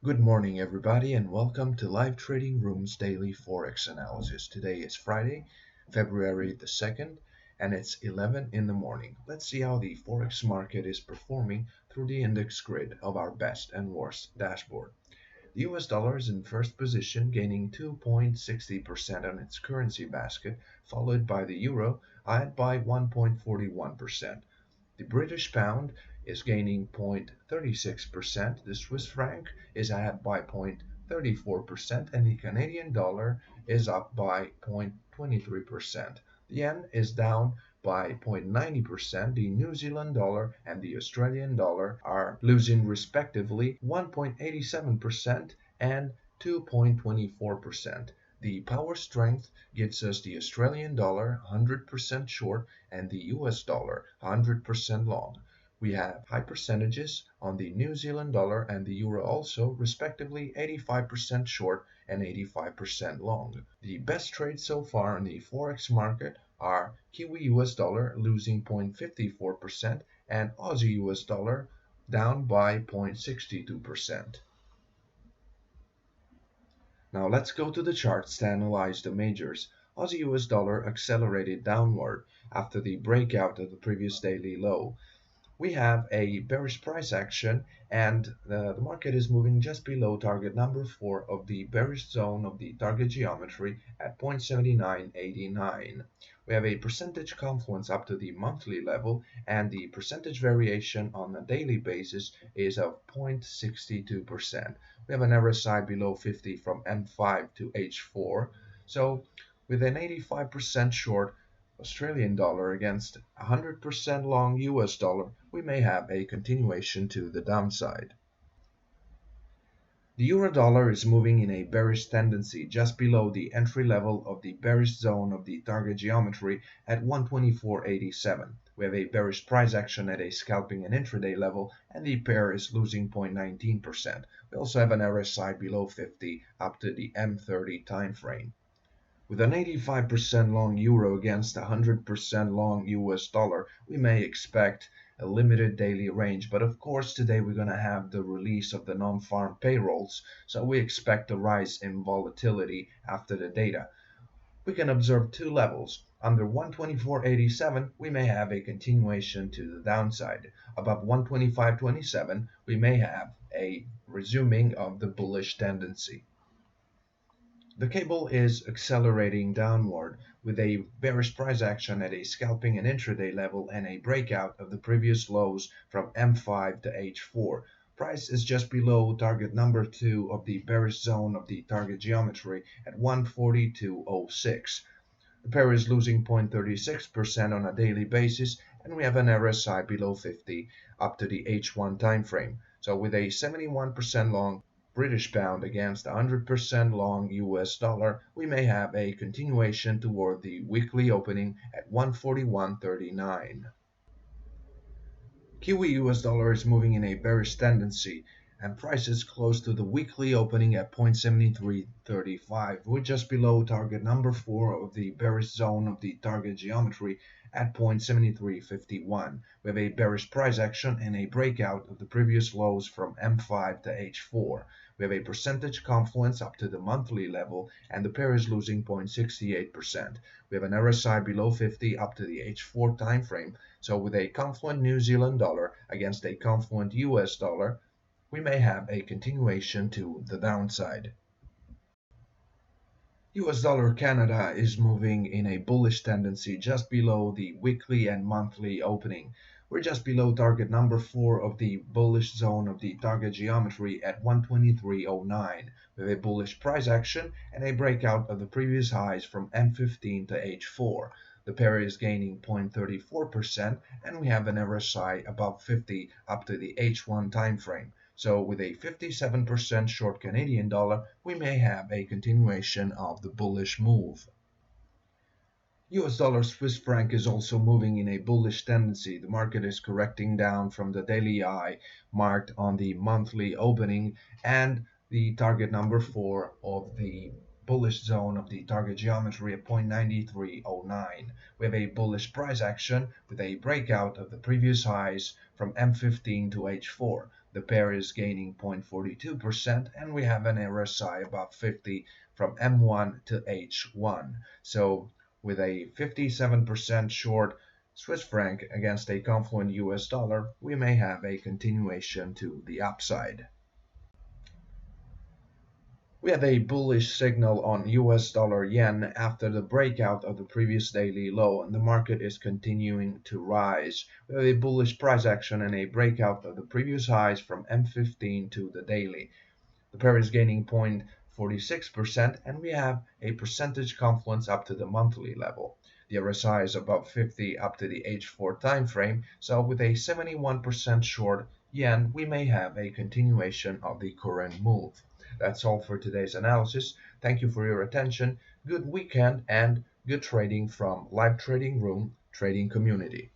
Good morning, everybody, and welcome to Live Trading Room's daily Forex analysis. Today is Friday, February the 2nd, and it's 11 in the morning. Let's see how the Forex market is performing through the index grid of our best and worst dashboard. The US dollar is in first position, gaining 2.60% on its currency basket, followed by the euro, ahead by 1.41%. The British pound is gaining 0.36%, the Swiss franc is ahead by 0.34%, and the Canadian dollar is up by 0.23%. The yen is down by 0.90%, the New Zealand dollar and the Australian dollar are losing respectively 1.87% and 2.24%. The power strength gives us the Australian dollar 100% short and the US dollar 100% long. We have high percentages on the New Zealand dollar and the euro also, respectively 85% short and 85% long. The best trades so far in the Forex market are Kiwi US dollar losing 0.54% and Aussie US dollar down by 0.62%. Now let's go to the charts to analyze the majors. Aussie US dollar accelerated downward after the breakout of the previous daily low. We have a bearish price action and the market is moving just below target number 4 of the bearish zone of the target geometry at 0.7989. We have a percentage confluence up to the monthly level and the percentage variation on a daily basis is of 0.62%. We have an RSI below 50 from M5 to H4. So with an 85% short Australian dollar against 100% long US dollar, we may have a continuation to the downside. The euro dollar is moving in a bearish tendency just below the entry level of the bearish zone of the target geometry at 124.87. We have a bearish price action at a scalping and intraday level and the pair is losing 0.19%. We also have an RSI below 50 up to the M30 time frame. With an 85% long euro against 100% long US dollar, we may expect a limited daily range, but of course today we're going to have the release of the non-farm payrolls, so we expect a rise in volatility after the data. We can observe two levels. Under 124.87, we may have a continuation to the downside. Above 125.27, we may have a resuming of the bullish tendency. The cable is accelerating downward with a bearish price action at a scalping and intraday level and a breakout of the previous lows from M5 to H4. Price is just below target number 2 of the bearish zone of the target geometry at 142.06. The pair is losing 0.36% on a daily basis and we have an RSI below 50 up to the H1 time frame. So with a 71% long British pound against 100% long US dollar, we may have a continuation toward the weekly opening at 141.39. Kiwi US dollar is moving in a bearish tendency and price is close to the weekly opening at 0.7335. We're just below target number 4 of the bearish zone of the target geometry at 0.7351. We have a bearish price action and a breakout of the previous lows from M5 to H4. We have a percentage confluence up to the monthly level and the pair is losing 0.68%. We have an RSI below 50 up to the H4 time frame. So with a confluent New Zealand dollar against a confluent US dollar, we may have a continuation to the downside. US dollar Canada is moving in a bullish tendency just below the weekly and monthly opening. We're just below target number 4 of the bullish zone of the target geometry at 123.09 with a bullish price action and a breakout of the previous highs from M15 to H4. The pair is gaining 0.34% and we have an RSI above 50 up to the H1 time frame. So with a 57% short Canadian dollar, we may have a continuation of the bullish move. US dollar Swiss franc is also moving in a bullish tendency. The market is correcting down from the daily high marked on the monthly opening and the target number 4 of the bullish zone of the target geometry at 0.9309. We have a bullish price action with a breakout of the previous highs from M15 to H4. The pair is gaining 0.42%, and we have an RSI above 50 from M1 to H1. So with a 57% short Swiss franc against a confluent US dollar, we may have a continuation to the upside. We have a bullish signal on US dollar yen after the breakout of the previous daily low, and the market is continuing to rise. We have a bullish price action and a breakout of the previous highs from M15 to the daily. The pair is gaining 0.46%, and we have a percentage confluence up to the monthly level. The RSI is above 50 up to the H4 time frame, so with a 71% short yen, we may have a continuation of the current move. That's all for today's analysis. Thank you for your attention. Good weekend and good trading from Live Trading Room Trading Community.